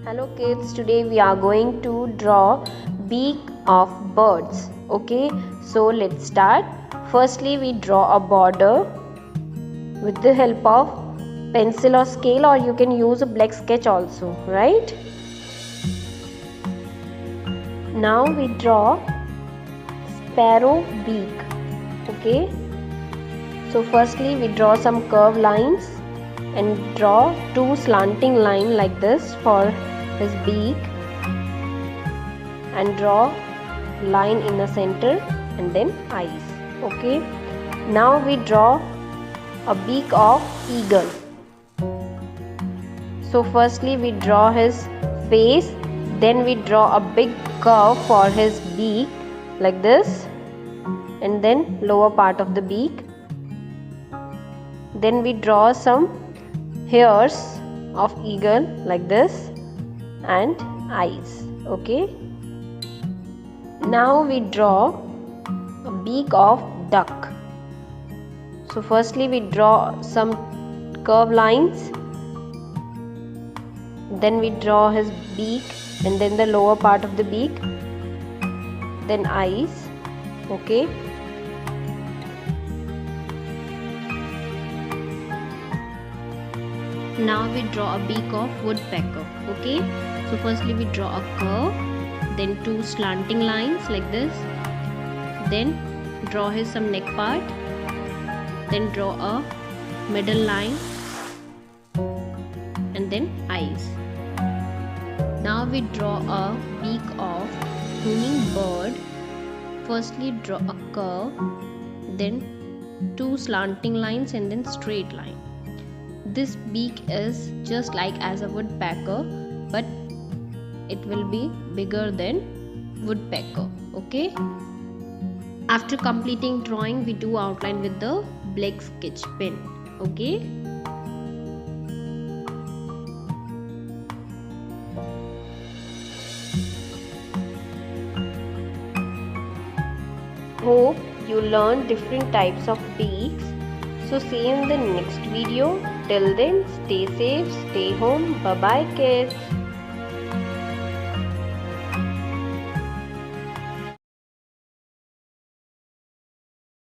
Hello kids, today we are going to draw beak of birds. Okay, so let's start. Firstly, we draw a border with the help of pencil or scale, or you can use a black sketch also, right? Now we draw sparrow beak. Okay, so firstly we draw some curved lines and draw two slanting lines like this for his beak, and draw line in the center and then eyes. Okay, now we draw a beak of eagle. So firstly we draw his face, then we draw a big curve for his beak like this, and then lower part of the beak. Then we draw some hairs of eagle like this and eyes. Okay, now we draw a beak of duck. So firstly we draw some curved lines, then we draw his beak and then the lower part of the beak, then eyes. Okay, now we draw a beak of woodpecker. Okay, so firstly we draw a curve, then two slanting lines like this, then draw his some neck part, then draw a middle line and then eyes. Now we draw a beak of hummingbird. Firstly draw a curve, then two slanting lines and then straight line. This beak is just like as a woodpecker, but it will be bigger than woodpecker. Okay, after completing drawing we do outline with the black sketch pen. Okay, hope you learned different types of beaks. So see you in the next video. Till then, stay safe, stay home. Bye bye kids.